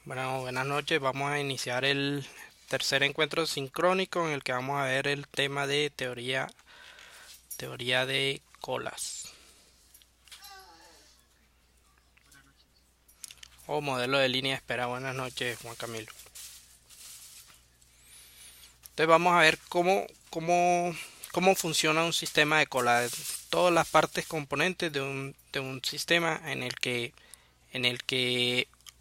Bueno, buenas noches. Vamos a iniciar el tercer encuentro sincrónico en el que vamos a ver el tema de teoría de colas o modelo de línea de espera. Buenas noches, Juan Camilo. Entonces vamos a ver cómo funciona un sistema de cola. Todas las partes componentes de un sistema en el que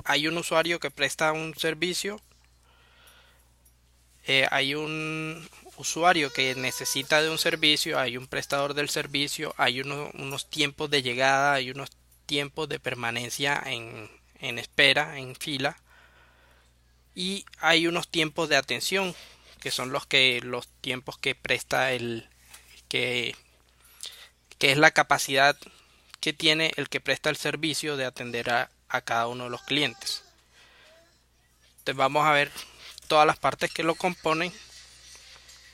hay un usuario que presta un servicio. Hay un usuario que necesita de un servicio, hay un prestador del servicio, hay unos tiempos de llegada, hay unos tiempos de permanencia en espera, en fila, y hay unos tiempos de atención, que son los tiempos que presta que, que es la capacidad que tiene el que presta el servicio de atender a cada uno de los clientes. Entonces vamos a ver todas las partes que lo componen.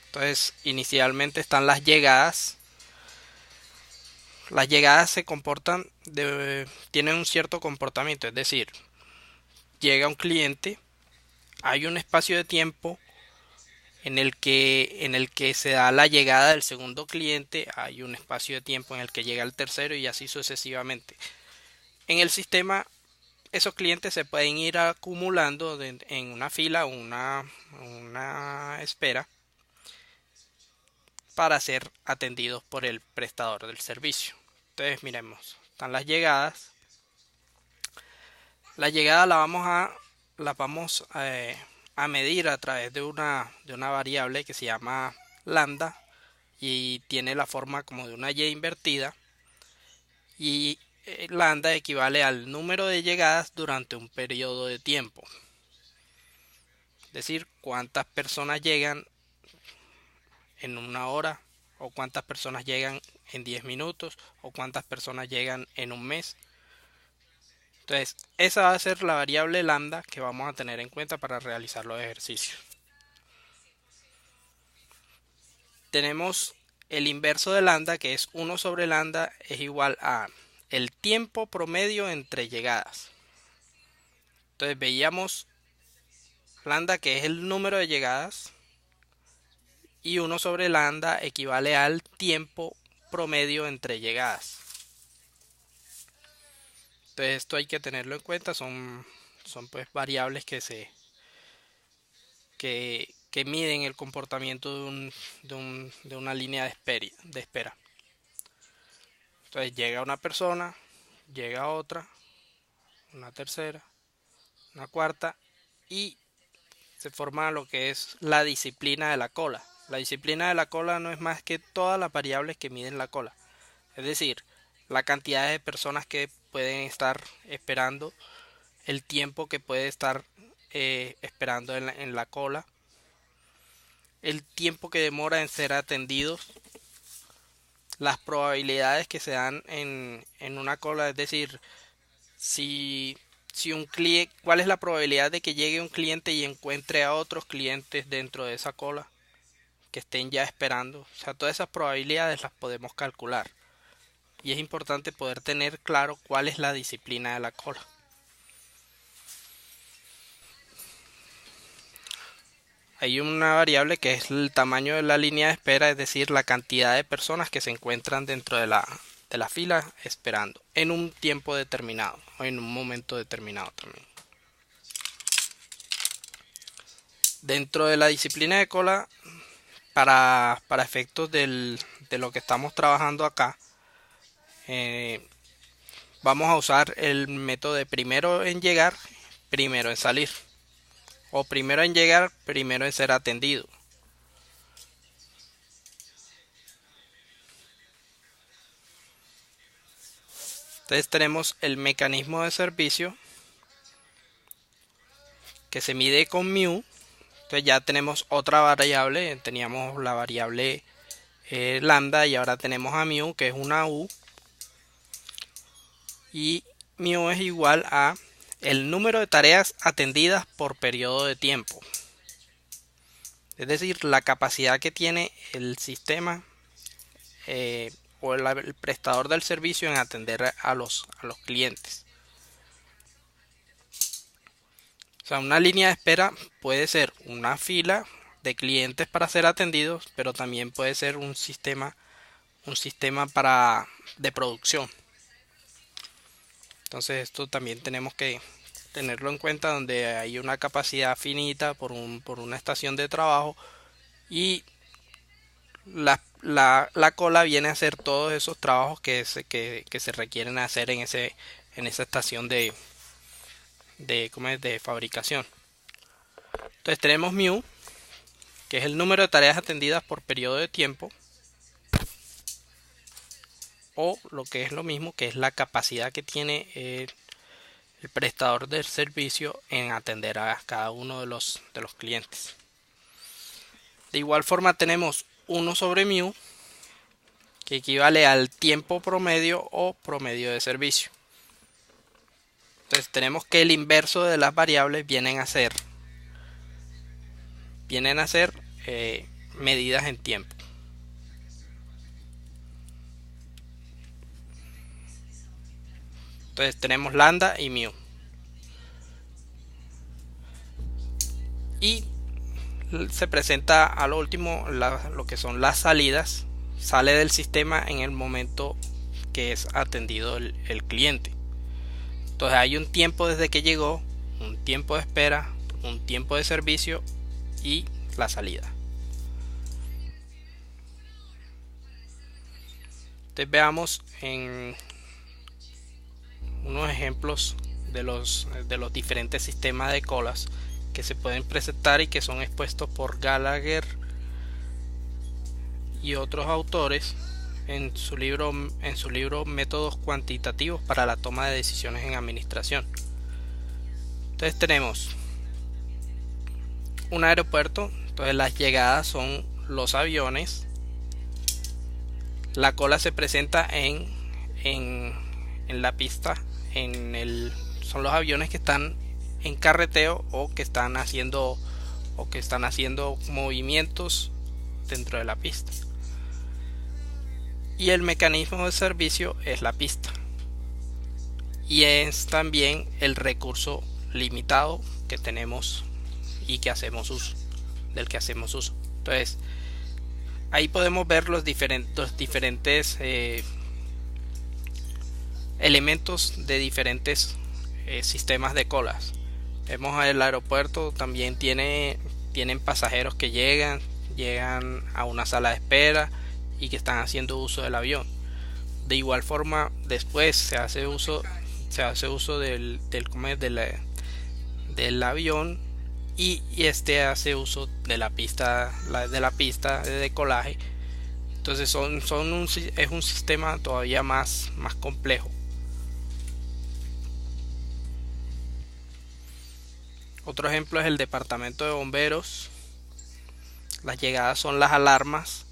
Entonces, inicialmente están las llegadas. Las llegadas tienen un cierto comportamiento, es decir, llega un cliente, hay un espacio de tiempo en el que se da la llegada del segundo cliente, hay un espacio de tiempo en el que llega el tercero y así sucesivamente. En el sistema, esos clientes se pueden ir acumulando en una fila o una espera para ser atendidos por el prestador del servicio. Entonces, miremos, están las llegadas. La llegada la vamos a medir a través de una variable que se llama lambda y tiene la forma como de una y invertida, y lambda equivale al número de llegadas durante un periodo de tiempo, es decir, cuántas personas llegan en una hora, o cuántas personas llegan en 10 minutos, o cuántas personas llegan en un mes. Entonces, esa va a ser la variable lambda que vamos a tener en cuenta para realizar los ejercicios. Tenemos el inverso de lambda, que es 1 sobre lambda es igual a el tiempo promedio entre llegadas. Entonces veíamos lambda, que es el número de llegadas, y 1 sobre lambda equivale al tiempo promedio entre llegadas. Entonces esto hay que tenerlo en cuenta, son pues variables que miden el comportamiento de una línea de espera. Entonces llega una persona, llega otra, una tercera, una cuarta, y se forma lo que es la disciplina de la cola. La disciplina de la cola no es más que todas las variables que miden la cola. Es decir, la cantidad de personas que pueden estar esperando, el tiempo que puede estar esperando en la cola, el tiempo que demora en ser atendidos, las probabilidades que se dan en una cola, es decir, si, si un cliente, cuál es la probabilidad de que llegue un cliente y encuentre a otros clientes dentro de esa cola que estén ya esperando. O sea, todas esas probabilidades las podemos calcular. Y es importante poder tener claro cuál es la disciplina de la cola. Hay una variable que es el tamaño de la línea de espera, es decir, la cantidad de personas que se encuentran dentro de la fila esperando en un tiempo determinado o en un momento determinado también. Dentro de la disciplina de cola, para efectos de lo que estamos trabajando acá, eh, vamos a usar el método de primero en llegar, primero en salir. O primero en llegar, primero en ser atendido. Entonces tenemos el mecanismo de servicio que se mide con mu. Entonces ya tenemos otra variable. Teníamos la variable lambda y ahora tenemos a mu, que es una u. Y mu es igual a el número de tareas atendidas por periodo de tiempo. Es decir, la capacidad que tiene el sistema o el prestador del servicio en atender a los clientes. O sea, una línea de espera puede ser una fila de clientes para ser atendidos, pero también puede ser un sistema de producción. Entonces esto también tenemos que tenerlo en cuenta, donde hay una capacidad finita por una estación de trabajo, y la cola viene a hacer todos esos trabajos que se requieren hacer en esa estación de fabricación. Entonces tenemos mu, que es el número de tareas atendidas por periodo de tiempo, o lo que es lo mismo, que es la capacidad que tiene el prestador del servicio en atender a cada uno de los clientes. De igual forma tenemos 1 sobre mu, que equivale al tiempo promedio o promedio de servicio. Entonces tenemos que el inverso de las variables vienen a ser medidas en tiempo. Entonces tenemos lambda y mu. Y se presenta a lo último lo que son las salidas. Sale del sistema en el momento que es atendido el cliente. Entonces hay un tiempo desde que llegó, un tiempo de espera, un tiempo de servicio y la salida. Entonces veamos en unos ejemplos de los diferentes sistemas de colas que se pueden presentar y que son expuestos por Gallagher y otros autores en su libro Métodos cuantitativos para la toma de decisiones en administración. Entonces tenemos un aeropuerto. Entonces las llegadas son los aviones. La cola se presenta en la pista. Son los aviones que están en carreteo o que están haciendo movimientos dentro de la pista. Y el mecanismo de servicio es la pista, y es también el recurso limitado que tenemos y que hacemos uso, del que hacemos uso. Entonces ahí podemos ver los diferentes elementos de diferentes sistemas de colas. Vemos el aeropuerto también tienen pasajeros que llegan a una sala de espera y que están haciendo uso del avión. De igual forma, después se hace uso del avión, y este hace uso de la pista de decolaje. Entonces es un sistema todavía más complejo. Otro ejemplo es el departamento de bomberos. Las llegadas son las alarmas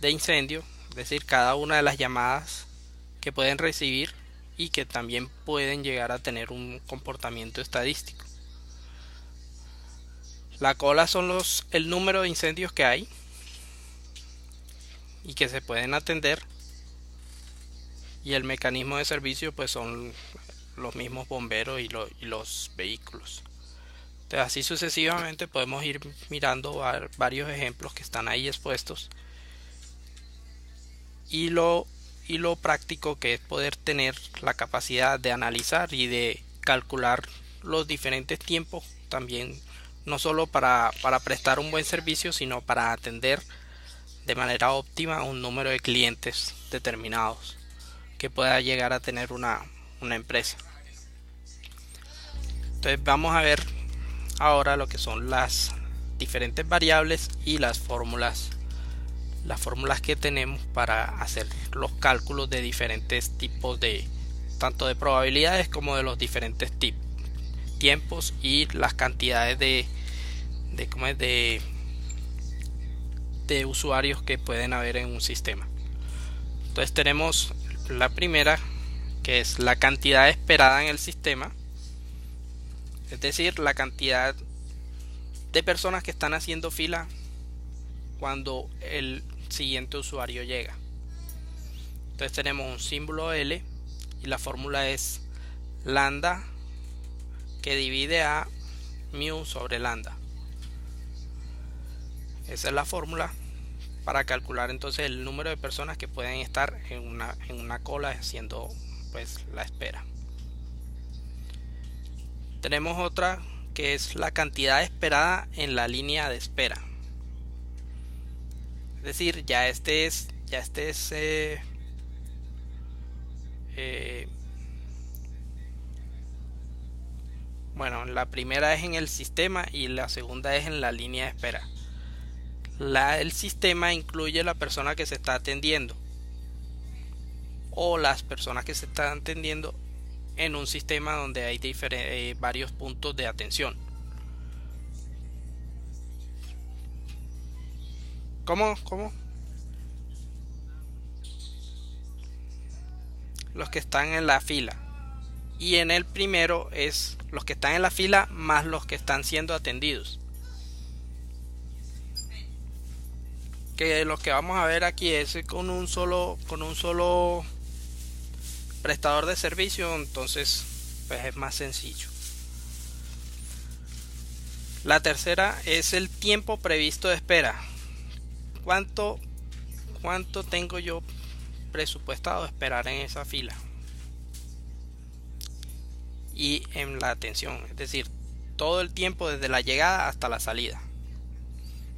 de incendio, es decir, cada una de las llamadas que pueden recibir y que también pueden llegar a tener un comportamiento estadístico. La cola son el número de incendios que hay y que se pueden atender, y el mecanismo de servicio pues son los mismos bomberos y los vehículos. Entonces, así sucesivamente podemos ir mirando varios ejemplos que están ahí expuestos, y lo práctico que es poder tener la capacidad de analizar y de calcular los diferentes tiempos también, no solo para prestar un buen servicio, sino para atender de manera óptima un número de clientes determinados que pueda llegar a tener una empresa. Entonces vamos a ver ahora lo que son las diferentes variables y las fórmulas que tenemos para hacer los cálculos de diferentes tipos tanto de probabilidades como de los diferentes tiempos y las cantidades de usuarios que pueden haber en un sistema. Entonces tenemos la primera, que es la cantidad esperada en el sistema, es decir, la cantidad de personas que están haciendo fila cuando el siguiente usuario llega. Entonces tenemos un símbolo L y la fórmula es lambda, que divide a mu sobre lambda. Esa es la fórmula para calcular entonces el número de personas que pueden estar en una cola haciendo pues la espera. Tenemos otra que es la cantidad esperada en la línea de espera. Es decir, bueno, la primera es en el sistema y la segunda es en la línea de espera. El sistema incluye la persona que se está atendiendo o las personas que se están atendiendo en un sistema donde hay varios puntos de atención. ¿Cómo? Los que están en la fila. Y en el primero es los que están en la fila más los que están siendo atendidos. Que lo que vamos a ver aquí es con un solo prestador de servicio, entonces pues es más sencillo. La tercera es el tiempo previsto de espera. ¿Cuánto tengo yo presupuestado esperar en esa fila? Y en la atención, es decir, todo el tiempo desde la llegada hasta la salida.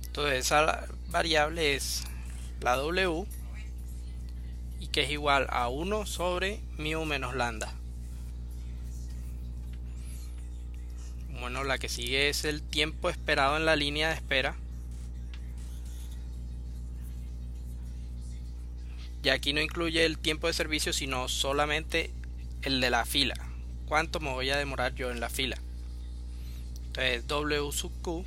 Entonces esa variable es la W, y que es igual a 1 sobre mu menos lambda. Bueno, la que sigue es el tiempo esperado en la línea de espera. Y aquí no incluye el tiempo de servicio, sino solamente el de la fila. ¿Cuánto me voy a demorar yo en la fila? Entonces W sub Q,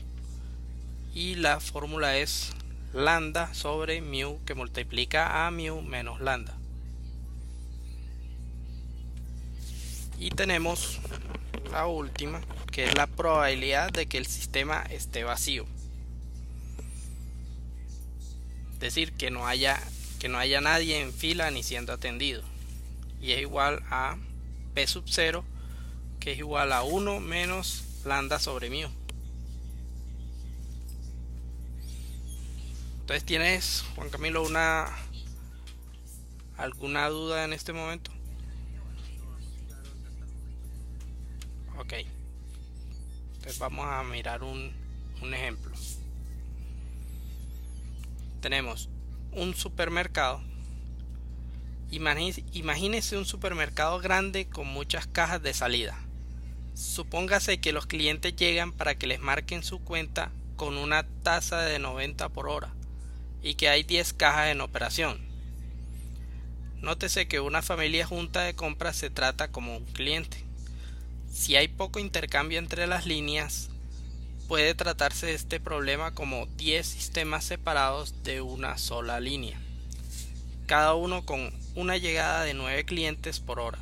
y la fórmula es lambda sobre mu, que multiplica a mu menos lambda. Y tenemos la última, que es la probabilidad de que el sistema esté vacío. Es decir, que no haya nadie en fila ni siendo atendido. Y es igual a P sub 0, que es igual a 1 menos lambda sobre mu. Entonces, ¿tienes, Juan Camilo, alguna duda en este momento? Ok. Entonces vamos a mirar un ejemplo. Tenemos un supermercado. Imagínese un supermercado grande con muchas cajas de salida. Supóngase que los clientes llegan para que les marquen su cuenta con una tasa de 90 por hora y que hay 10 cajas en operación. Nótese que una familia junta de compras se trata como un cliente. Si hay poco intercambio entre las líneas, puede tratarse este problema como 10 sistemas separados de una sola línea, cada uno con una llegada de 9 clientes por hora,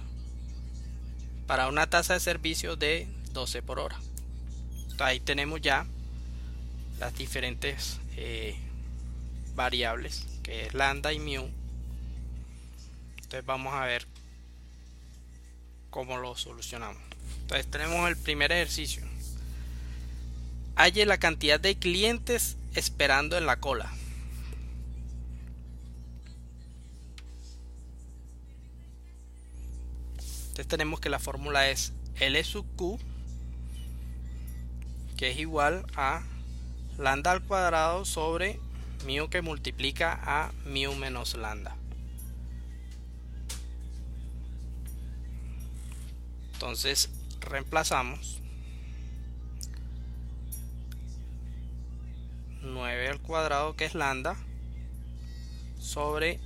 para una tasa de servicio de 12 por hora. Ahí tenemos ya las diferentes variables, que es lambda y mu. Entonces vamos a ver cómo lo solucionamos. Entonces tenemos el primer ejercicio. Halle la cantidad de clientes esperando en la cola. Entonces tenemos que la fórmula es L sub Q, que es igual a lambda al cuadrado sobre mu, que multiplica a mu menos lambda. Entonces reemplazamos 9 al cuadrado, que es lambda, sobre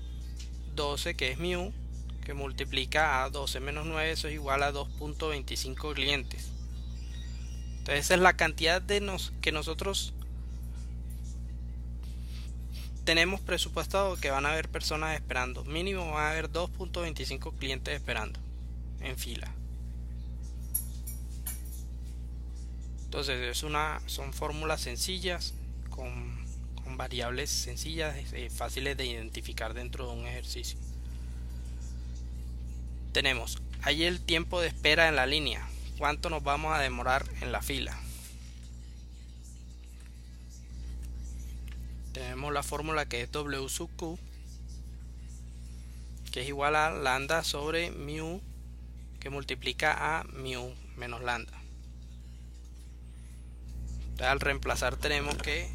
12, que es mu, que multiplica a 12 menos 9, eso es igual a 2.25 clientes. Entonces esa es la cantidad que nosotros tenemos presupuestado que van a haber personas esperando. Mínimo van a haber 2.25 clientes esperando en fila. Entonces son fórmulas sencillas con variables sencillas, fáciles de identificar dentro de un ejercicio. Tenemos ahí el tiempo de espera en la línea. ¿Cuánto nos vamos a demorar en la fila? tenemos la fórmula que es W sub Q, que es igual a lambda sobre mu, que multiplica a mu menos lambda. Entonces, al reemplazar tenemos que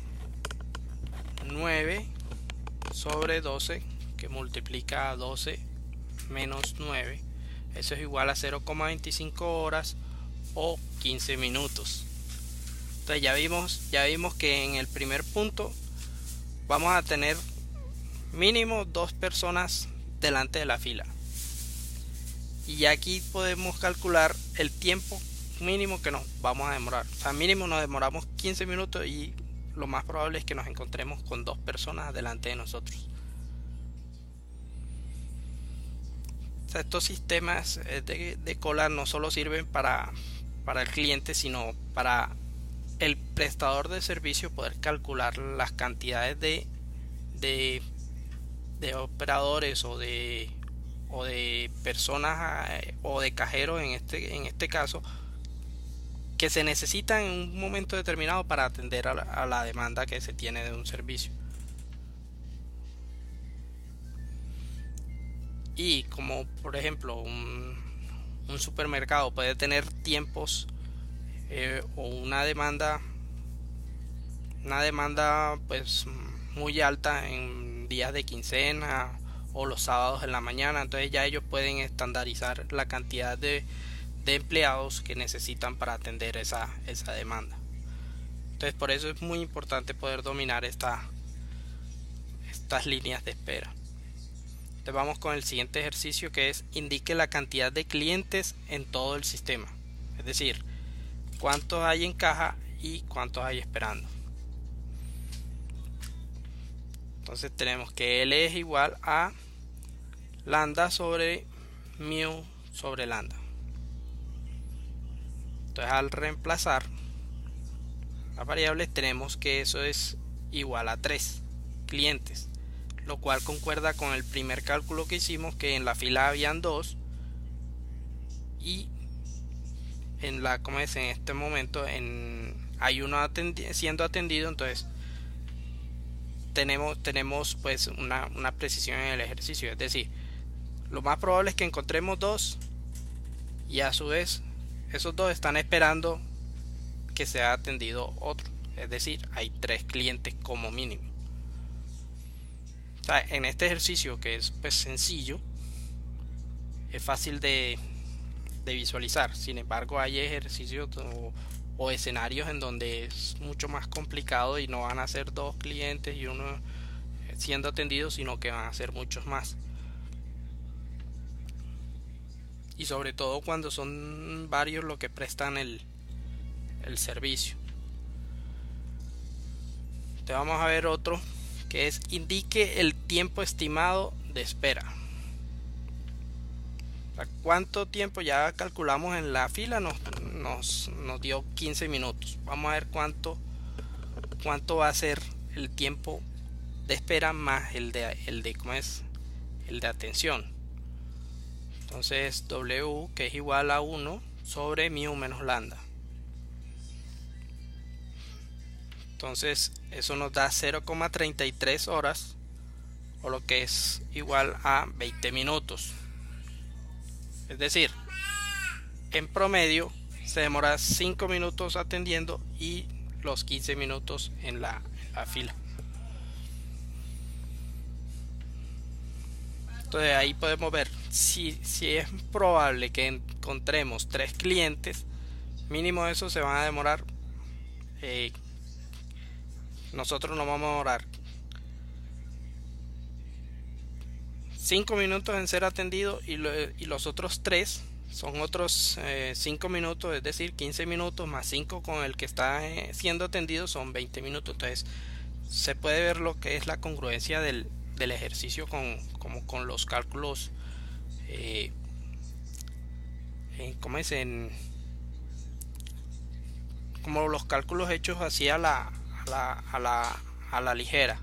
9 sobre 12, que multiplica a 12 menos 9, eso es igual a 0,25 horas o 15 minutos. Entonces ya vimos que en el primer punto vamos a tener mínimo 2 personas delante de la fila, y aquí podemos calcular el tiempo mínimo que nos vamos a demorar. O sea, mínimo nos demoramos 15 minutos y lo más probable es que nos encontremos con 2 personas delante de nosotros. O sea, estos sistemas de cola no solo sirven para el cliente, sino para el prestador de servicio poder calcular las cantidades de operadores o de personas o de cajeros en este caso, que se necesitan en un momento determinado para atender a la demanda que se tiene de un servicio. Y como por ejemplo un supermercado puede tener tiempos o una demanda pues muy alta en días de quincena o los sábados en la mañana, entonces ya ellos pueden estandarizar la cantidad de empleados que necesitan para atender esa demanda. Entonces por eso es muy importante poder dominar estas líneas de espera. Entonces vamos con el siguiente ejercicio, que es indique la cantidad de clientes en todo el sistema, es decir, cuántos hay en caja y cuántos hay esperando. Entonces tenemos que L es igual a lambda sobre mu sobre lambda. Entonces al reemplazar las variables tenemos que eso es igual a 3 clientes, lo cual concuerda con el primer cálculo que hicimos, que en la fila habían 2 y en este momento hay uno siendo atendido. Entonces tenemos pues una precisión en el ejercicio, es decir, lo más probable es que encontremos 2 y a su vez esos 2 están esperando que sea atendido otro, es decir, hay 3 clientes como mínimo. O sea, en este ejercicio, que es pues sencillo, es fácil de visualizar. Sin embargo, hay ejercicios o escenarios en donde es mucho más complicado y no van a ser 2 clientes y uno siendo atendido, sino que van a ser muchos más. Y sobre todo cuando son varios los que prestan el servicio. Entonces vamos a ver otro, que es indique el tiempo estimado de espera. O sea, ¿cuánto tiempo? Ya calculamos en la fila, nos dio 15 minutos. Vamos a ver cuánto va a ser el tiempo de espera más el de atención. Entonces W, que es igual a 1 sobre mu menos lambda. Entonces eso nos da 0,33 horas, o lo que es igual a 20 minutos. Es decir, en promedio se demora 5 minutos atendiendo y los 15 minutos en la fila. Entonces ahí podemos ver si es probable que encontremos 3 clientes, mínimo eso se van a demorar. Nosotros nos vamos a demorar 5 minutos en ser atendido y los otros 3 son otros 5 minutos, es decir, 15 minutos más 5 con el que está siendo atendido son 20 minutos. Entonces se puede ver lo que es la congruencia del ejercicio con los cálculos como los cálculos hechos así a la ligera,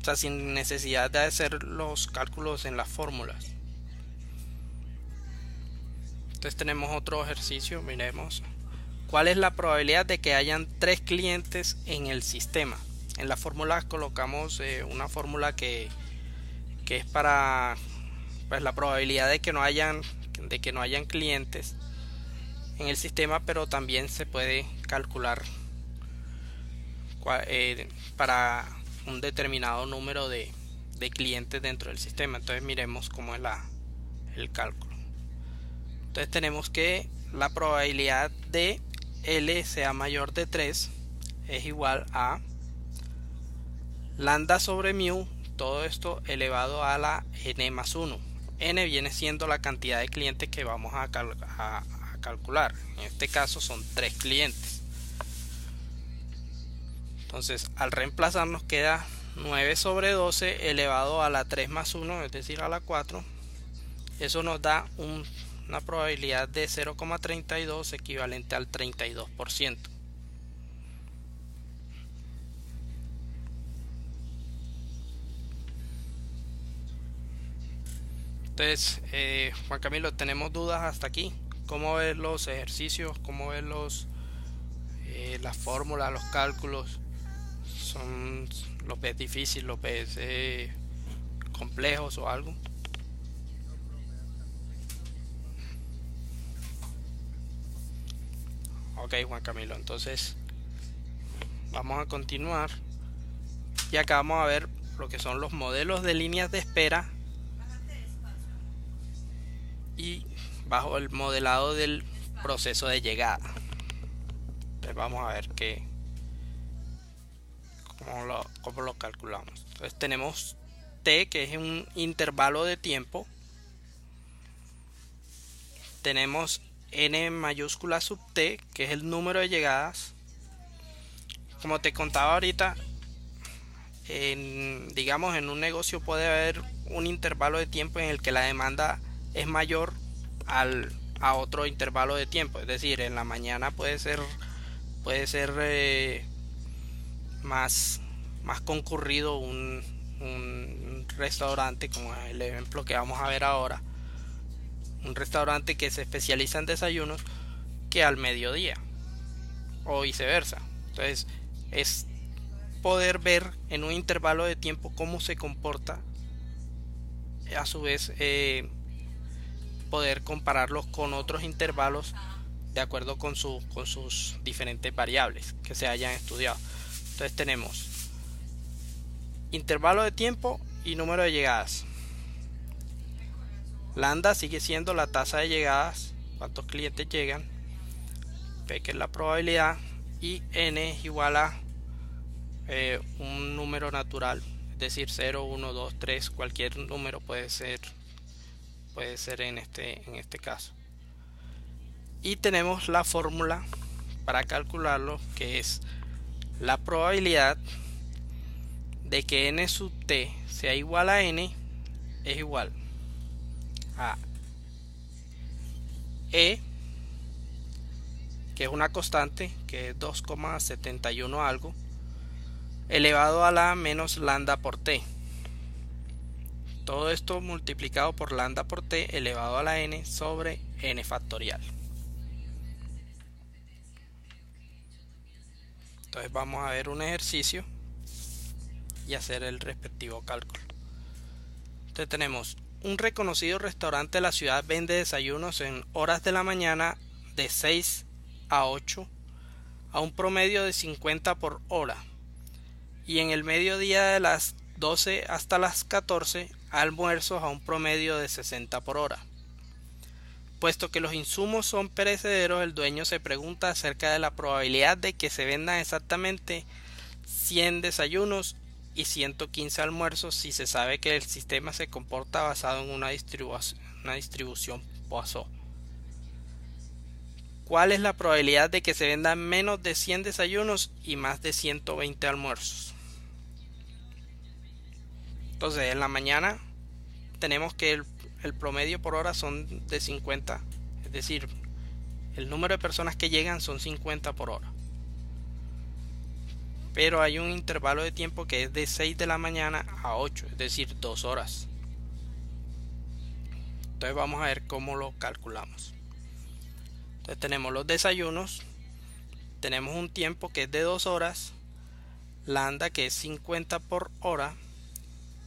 o sea, sin necesidad de hacer los cálculos en las fórmulas. Entonces tenemos otro ejercicio, miremos cuál es la probabilidad de que hayan 3 clientes en el sistema. en la fórmula colocamos una fórmula que es para pues, la probabilidad de que no hayan clientes en el sistema, pero también se puede calcular para un determinado número de clientes dentro del sistema. Entonces miremos cómo es el cálculo. Entonces tenemos que la probabilidad de L sea mayor de 3 es igual a lambda sobre mu, todo esto elevado a la n más 1. N viene siendo la cantidad de clientes que vamos a calcular. En este caso son 3 clientes. Entonces al reemplazar nos queda 9 sobre 12 elevado a la 3 más 1, es decir a la 4. Eso nos da una probabilidad de 0,32 equivalente al 32%. Entonces, Juan Camilo, ¿tenemos dudas hasta aquí? ¿Cómo ves los ejercicios? ¿Cómo ves las fórmulas, los cálculos? ¿Los ves difíciles? ¿Los ves complejos o algo? Ok, Juan Camilo, entonces vamos a continuar. Y acá vamos a ver lo que son los modelos de líneas de espera y bajo el modelado del proceso de llegada. Entonces vamos a ver cómo lo calculamos. Entonces tenemos T, que es un intervalo de tiempo. Tenemos N mayúscula sub T, que es el número de llegadas. Como te contaba ahorita, digamos en un negocio puede haber un intervalo de tiempo en el que la demanda es mayor a otro intervalo de tiempo. Es decir, en la mañana puede ser más concurrido un restaurante, como el ejemplo que vamos a ver ahora, un restaurante que se especializa en desayunos, que al mediodía o viceversa. Entonces es poder ver en un intervalo de tiempo cómo se comporta, a su vez poder compararlos con otros intervalos de acuerdo con sus diferentes variables que se hayan estudiado. Entonces tenemos intervalo de tiempo y número de llegadas. Lambda sigue siendo la tasa de llegadas, cuántos clientes llegan, P, que es la probabilidad, y N es igual a un número natural, es decir 0, 1, 2, 3, cualquier número puede ser en este caso. Y tenemos la fórmula para calcularlo, que es la probabilidad de que n sub t sea igual a n es igual a E, que es una constante, que es 2,71 algo, elevado a la menos lambda por t. Todo esto multiplicado por lambda por t elevado a la n sobre n factorial. Entonces vamos a ver un ejercicio y hacer el respectivo cálculo. Entonces tenemos un reconocido restaurante de la ciudad vende desayunos en horas de la mañana de 6 a 8 a un promedio de 50 por hora, y en el mediodía de las 12 hasta las 14 almuerzos a un promedio de 60 por hora. Puesto que los insumos son perecederos, el dueño se pregunta acerca de la probabilidad de que se vendan exactamente 100 desayunos y 115 almuerzos si se sabe que el sistema se comporta basado en una distribución Poisson. ¿Cuál es la probabilidad de que se vendan menos de 100 desayunos y más de 120 almuerzos? Entonces en la mañana tenemos que el promedio por hora son de 50, es decir, el número de personas que llegan son 50 por hora. Pero hay un intervalo de tiempo que es de 6 de la mañana a 8, es decir, 2 horas. Entonces vamos a ver cómo lo calculamos. Entonces tenemos los desayunos, tenemos un tiempo que es de 2 horas, lambda que es 50 por hora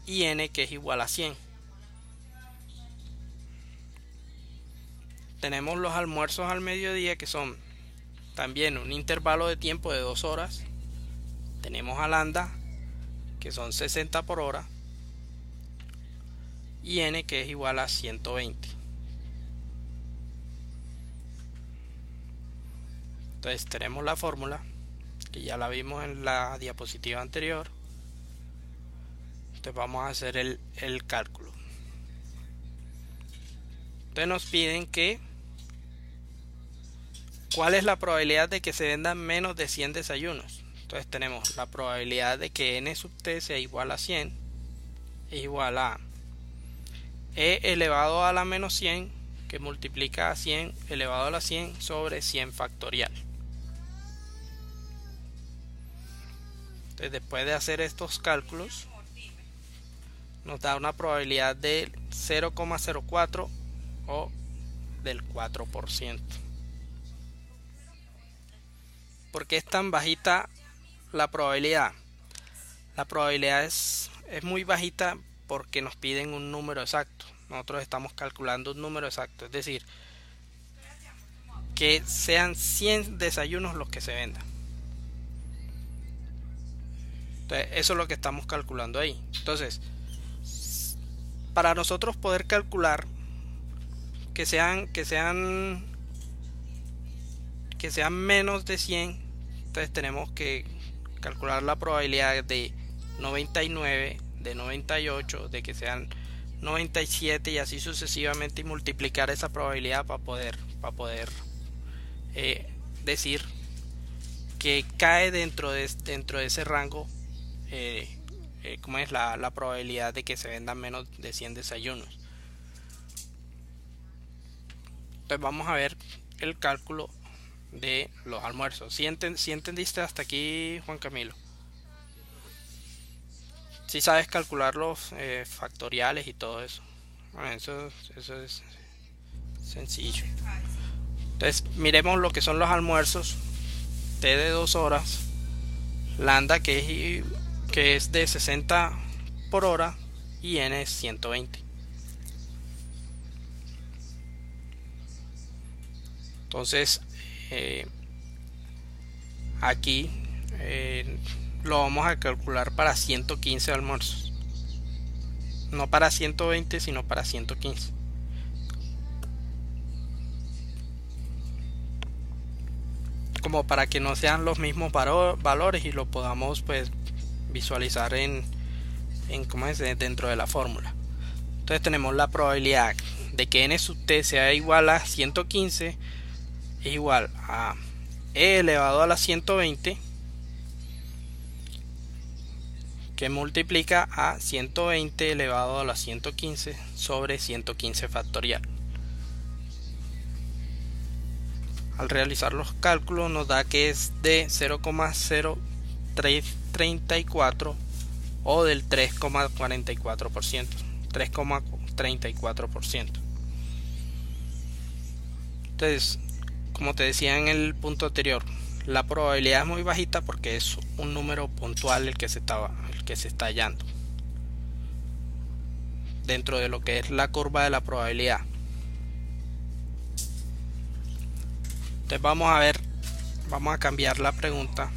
y n que es igual a 100. Tenemos los almuerzos al mediodía que son también un intervalo de tiempo de 2 horas. Tenemos a lambda que son 60 por hora y n que es igual a 120. Entonces tenemos la fórmula que ya la vimos en la diapositiva anterior. Entonces vamos a hacer el cálculo. Entonces nos piden que ¿cuál es la probabilidad de que se vendan menos de 100 desayunos? Entonces tenemos la probabilidad de que n sub t sea igual a 100 es igual a e elevado a la menos 100 que multiplica a 100 elevado a la 100 sobre 100 factorial. Entonces después de hacer estos cálculos nos da una probabilidad de 0,04 o del 4%. ¿Por qué es tan bajita la probabilidad? La probabilidad es muy bajita porque nos piden un número exacto. Nosotros estamos calculando un número exacto, es decir, que sean 100 desayunos los que se vendan. Entonces, eso es lo que estamos calculando ahí. Entonces, para nosotros poder calcular que sean menos de 100, entonces tenemos que calcular la probabilidad de 99, de 98, de que sean 97 y así sucesivamente, y multiplicar esa probabilidad para poder decir que cae dentro de ese rango, como es la probabilidad de que se vendan menos de 100 desayunos. Entonces vamos a ver el cálculo de los almuerzos. ¿Sí entendiste hasta aquí, Juan Camilo? ¿Sí sabes calcular los factoriales y todo eso? Bueno, eso es sencillo. Entonces miremos lo que son los almuerzos. T de 2 horas, lambda que es de 60 por hora y n es 120. Entonces aquí lo vamos a calcular para 115 almuerzos, no para 120 sino para 115. Como para que no sean los mismos valores y lo podamos pues visualizar ¿cómo es? Dentro de la fórmula. Entonces tenemos la probabilidad de que n sub t sea igual a 115 es igual a e elevado a la 120 que multiplica a 120 elevado a la 115 sobre 115 factorial. Al realizar los cálculos nos da que es de 0,0334 o del 3,44%. 3,34%. Entonces, como te decía en el punto anterior, la probabilidad es muy bajita porque es un número puntual el que se está hallando dentro de lo que es la curva de la probabilidad. Entonces vamos a cambiar la pregunta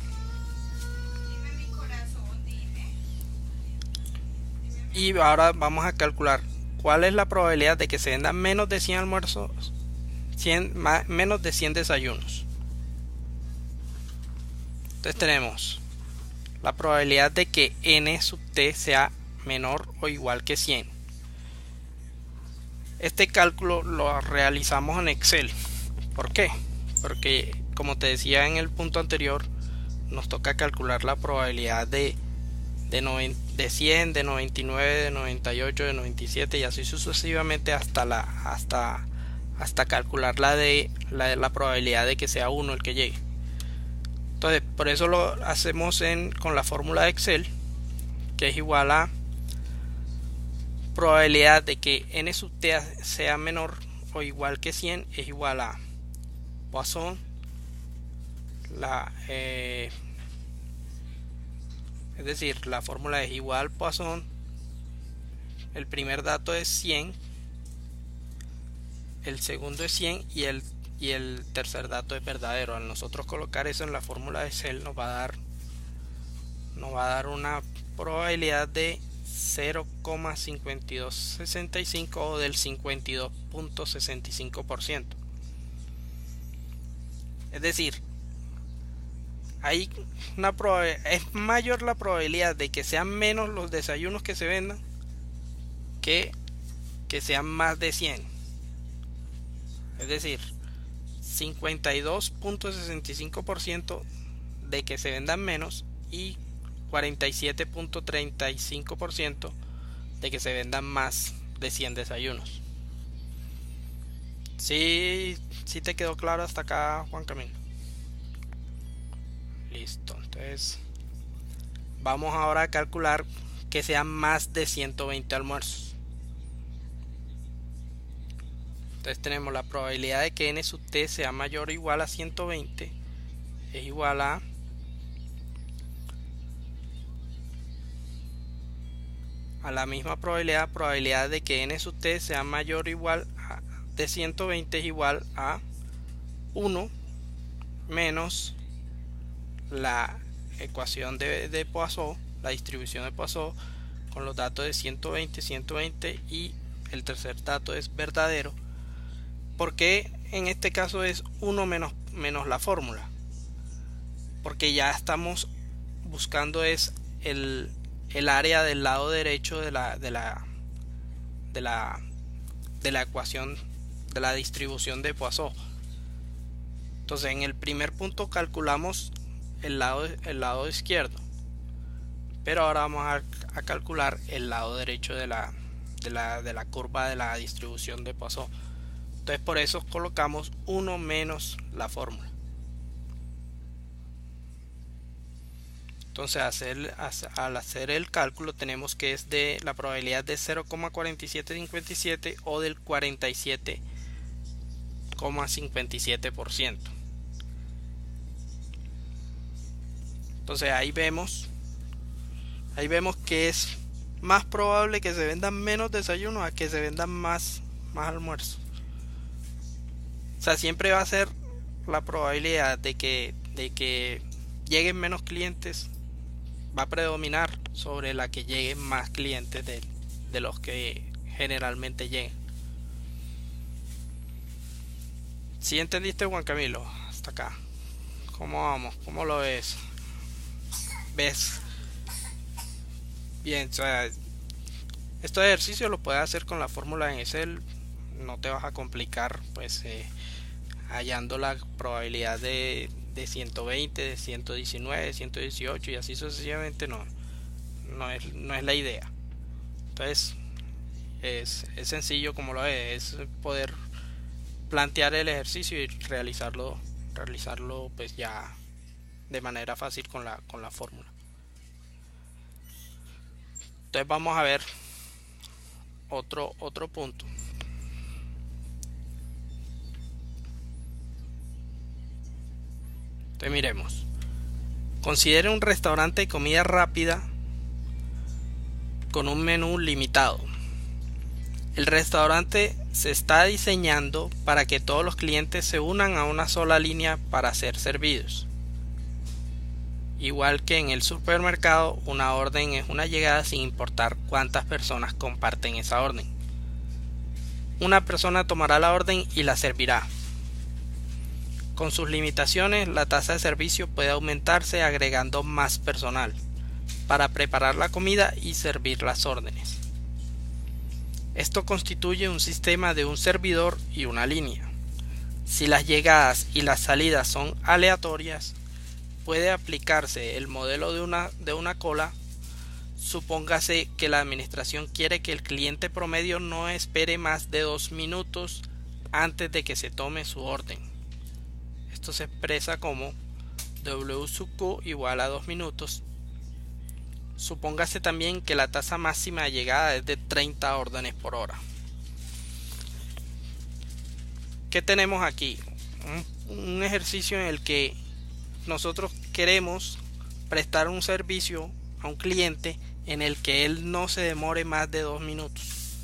y ahora vamos a calcular cuál es la probabilidad de que se vendan menos de 100 almuerzos, menos de 100 desayunos. Entonces tenemos la probabilidad de que n sub t sea menor o igual que 100. Este cálculo lo realizamos en Excel. ¿Por qué? Porque, como te decía en el punto anterior, nos toca calcular la probabilidad de 100, de 99, de 98, de 97 y así sucesivamente hasta calcular la probabilidad de que sea 1 el que llegue. Entonces, por eso lo hacemos con la fórmula de Excel, que es igual a probabilidad de que n sub t sea menor o igual que 100 es igual a Poisson, Es decir, la fórmula es igual Poisson. El primer dato es 100, el segundo es 100 y el tercer dato es verdadero. Al nosotros colocar eso en la fórmula de Excel nos va a dar una probabilidad de 0,5265 o del 52.65%. Es decir, hay es mayor la probabilidad de que sean menos los desayunos que se vendan que sean más de 100. Es decir, 52.65% de que se vendan menos y 47.35% de que se vendan más de 100 desayunos. Sí te quedó claro hasta acá, Juan Camilo. Listo, entonces vamos ahora a calcular que sean más de 120 almuerzos. Entonces tenemos la probabilidad de que n sub t sea mayor o igual a 120 es igual a la misma probabilidad de que n sub t sea mayor o igual a de 120 es igual a 1 menos la ecuación de Poisson, la distribución de Poisson con los datos de 120, 120 y el tercer dato es verdadero. Porque en este caso es 1 menos la fórmula? Porque ya estamos buscando es el área del lado derecho de la ecuación de la distribución de Poisson. Entonces en el primer punto calculamos el lado izquierdo, pero ahora vamos a calcular el lado derecho de la curva de la distribución de Poisson. Entonces por eso colocamos 1 menos la fórmula. Entonces al hacer el cálculo tenemos que es de la probabilidad de 0,4757 o del 47,57%. Entonces ahí vemos que es más probable que se vendan menos desayunos a que se vendan más almuerzos. O sea, siempre va a ser la probabilidad de que lleguen menos clientes, va a predominar sobre la que lleguen más clientes de los que generalmente llegan. ¿Sí entendiste, Juan Camilo? Hasta acá. ¿Cómo vamos? ¿Cómo lo ves? ¿Ves? Bien, o sea, estos ejercicios los puedes hacer con la fórmula en Excel. No te vas a complicar pues hallando la probabilidad de 120, de 119, de 118 y así sucesivamente. No es la idea. Entonces es sencillo como lo es poder plantear el ejercicio y realizarlo pues ya de manera fácil con la fórmula. Entonces vamos a ver otro punto. Entonces miremos. Considere un restaurante de comida rápida con un menú limitado. El restaurante se está diseñando para que todos los clientes se unan a una sola línea para ser servidos. Igual que en el supermercado, una orden es una llegada sin importar cuántas personas comparten esa orden. Una persona tomará la orden y la servirá. Con sus limitaciones, la tasa de servicio puede aumentarse agregando más personal para preparar la comida y servir las órdenes. Esto constituye un sistema de un servidor y una línea. Si las llegadas y las salidas son aleatorias, puede aplicarse el modelo de una cola. Supóngase que la administración quiere que el cliente promedio no espere más de 2 minutos antes de que se tome su orden. Esto se expresa como W sub Q igual a 2 minutos. Supóngase también que la tasa máxima de llegada es de 30 órdenes por hora. ¿Qué tenemos aquí? Un ejercicio en el que nosotros queremos prestar un servicio a un cliente en el que él no se demore más de 2 minutos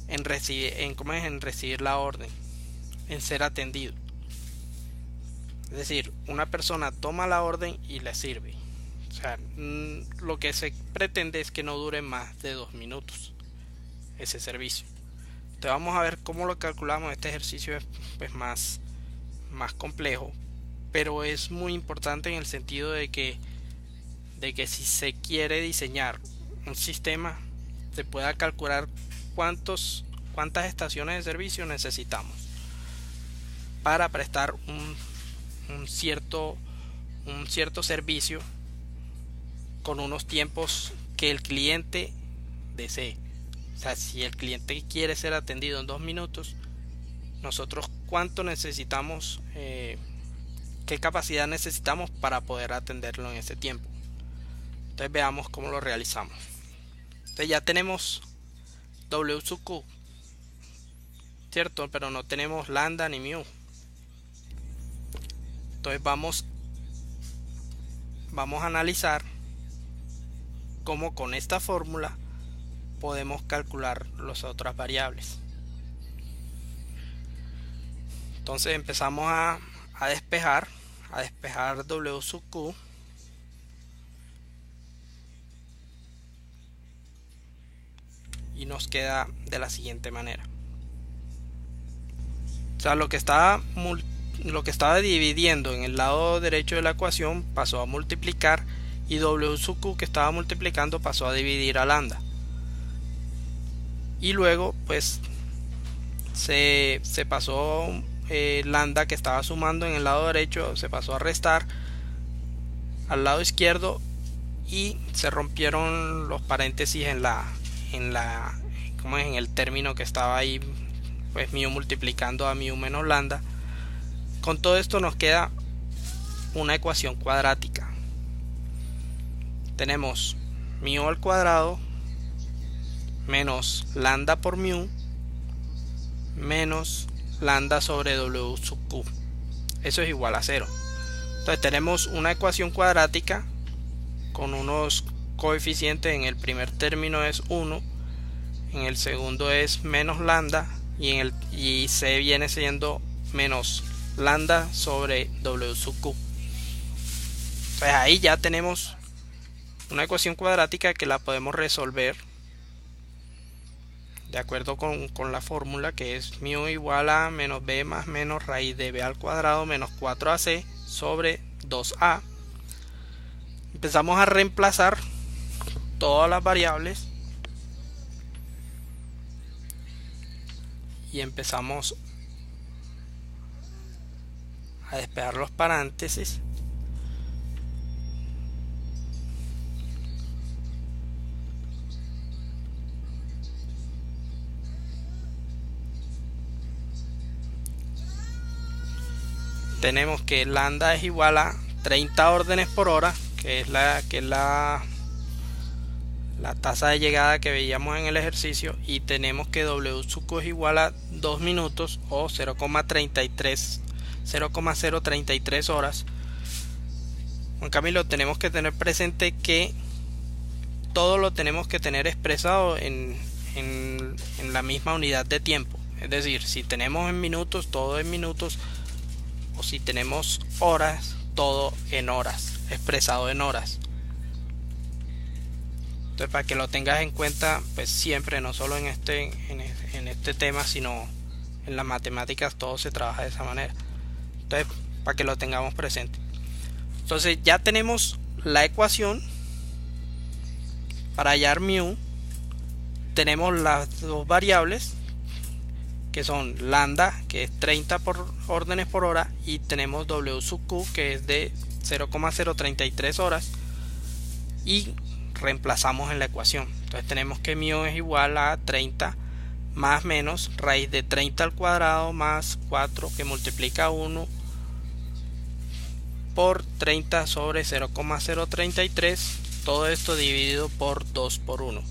en recibir la orden, en ser atendido. Es decir, una persona toma la orden y le sirve. O sea, lo que se pretende es que no dure más de 2 minutos ese servicio. Entonces vamos a ver cómo lo calculamos. Este ejercicio es pues más complejo, pero es muy importante en el sentido de que si se quiere diseñar un sistema, se pueda calcular cuántas estaciones de servicio necesitamos para prestar un cierto servicio con unos tiempos que el cliente desee. O sea, si el cliente quiere ser atendido en 2 minutos, nosotros cuánto necesitamos, qué capacidad necesitamos para poder atenderlo en ese tiempo. Entonces veamos cómo lo realizamos. Entonces ya tenemos W sub Q, cierto, pero no tenemos lambda ni mu. Entonces vamos a analizar cómo con esta fórmula podemos calcular las otras variables. Entonces empezamos a despejar W sub Q. Y nos queda de la siguiente manera. O sea, lo que estaba dividiendo en el lado derecho de la ecuación pasó a multiplicar, y W sub Q que estaba multiplicando pasó a dividir a lambda. Y luego pues se pasó lambda, que estaba sumando en el lado derecho, se pasó a restar al lado izquierdo, y se rompieron los paréntesis en el término que estaba ahí, pues mu multiplicando a mu menos lambda. Con todo esto nos queda una ecuación cuadrática. Tenemos mu al cuadrado menos lambda por mu menos lambda sobre W sub Q. Eso es igual a 0. Entonces tenemos una ecuación cuadrática con unos coeficientes. En el primer término es 1, en el segundo es menos lambda, y C viene siendo menos lambda sobre W sub Q. Entonces ahí ya tenemos una ecuación cuadrática que la podemos resolver de acuerdo con la fórmula, que es mu igual a menos b más menos raíz de b al cuadrado menos 4ac sobre 2a. Empezamos a reemplazar todas las variables y empezamos a despejar los paréntesis. Tenemos que lambda es igual a 30 órdenes por hora, que es la tasa de llegada que veíamos en el ejercicio, y tenemos que W sub Q es igual a 2 minutos o 0,033 horas. Juan Camilo, tenemos que tener presente que todo lo tenemos que tener expresado en la misma unidad de tiempo. Es decir, si tenemos en minutos, todo en minutos, o si tenemos horas, todo en horas, expresado en horas. Entonces, para que lo tengas en cuenta, pues siempre, no solo en este tema, sino en las matemáticas, todo se trabaja de esa manera. Entonces, para que lo tengamos presente. Entonces ya tenemos la ecuación para hallar mu. Tenemos las dos variables, que son lambda, que es 30 por órdenes por hora, y tenemos W sub Q, que es de 0,033 horas, y reemplazamos en la ecuación. Entonces tenemos que mu es igual a 30 más menos raíz de 30 al cuadrado más 4, que multiplica 1 por 30 sobre 0,033, todo esto dividido por 2 por 1.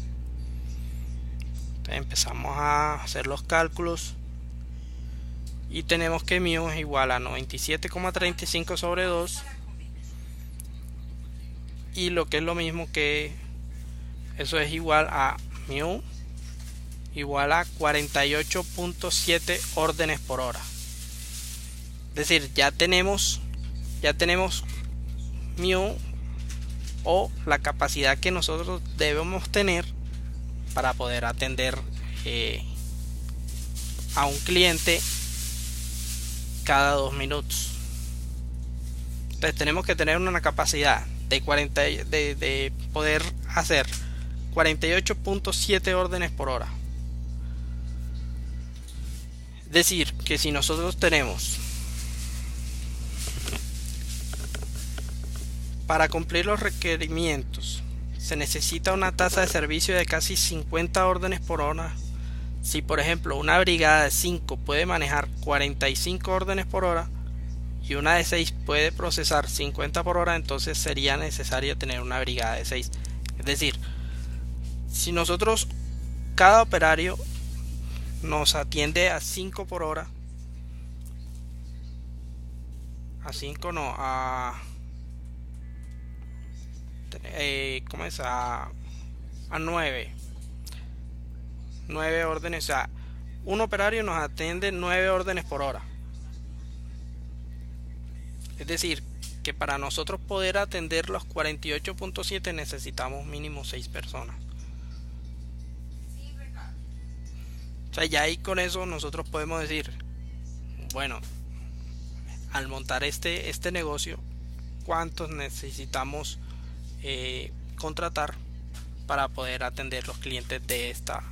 Entonces empezamos a hacer los cálculos y tenemos que mu es igual a 97,35 sobre 2 y lo que es lo mismo que eso es igual a mu igual a 48.7 órdenes por hora. Es decir, ya tenemos mu, o la capacidad que nosotros debemos tener para poder atender a un cliente cada 2 minutos. Entonces tenemos que tener una capacidad de poder hacer 48.7 órdenes por hora. Es decir, que si nosotros tenemos, para cumplir los requerimientos, se necesita una tasa de servicio de casi 50 órdenes por hora. Si por ejemplo una brigada de 5 puede manejar 45 órdenes por hora y una de 6 puede procesar 50 por hora, entonces sería necesario tener una brigada de 6. Es decir, si nosotros, cada operario nos atiende a 5 por hora, a 5 no, ¿cómo es? A 9 órdenes, o sea, un operario nos atiende 9 órdenes por hora. Es decir, que para nosotros poder atender los 48.7 necesitamos mínimo 6 personas. O sea, ya ahí con eso nosotros podemos decir, bueno, al montar este negocio, ¿cuántos necesitamos contratar para poder atender los clientes de esta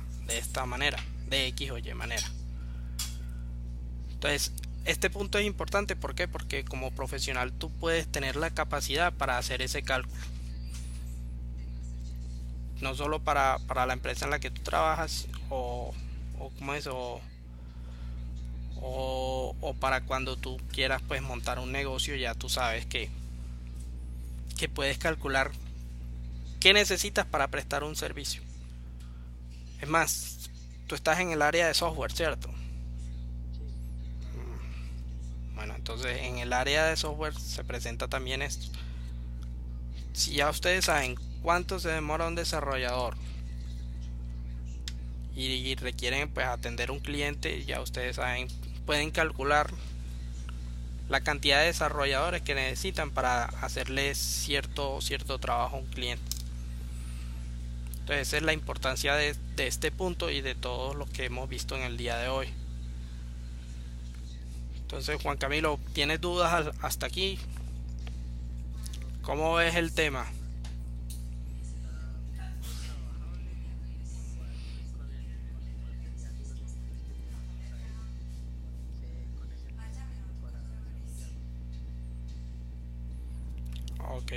manera, de X o Y manera? Entonces, este punto es importante. ¿Por qué? Porque como profesional tú puedes tener la capacidad para hacer ese cálculo. No solo para la empresa en la que tú trabajas o como es, o para cuando tú quieras pues montar un negocio, ya tú sabes que puedes calcular qué necesitas para prestar un servicio. Es más, tú estás en el área de software, ¿cierto? Bueno, entonces en el área de software se presenta también esto. Si ya ustedes saben cuánto se demora un desarrollador y requieren pues atender un cliente, ya ustedes saben, pueden calcular la cantidad de desarrolladores que necesitan para hacerle cierto trabajo a un cliente. Entonces esa es la importancia de este punto y de todo lo que hemos visto en el día de hoy. Entonces, Juan Camilo, ¿tienes dudas hasta aquí? ¿Cómo ves el tema? Ok.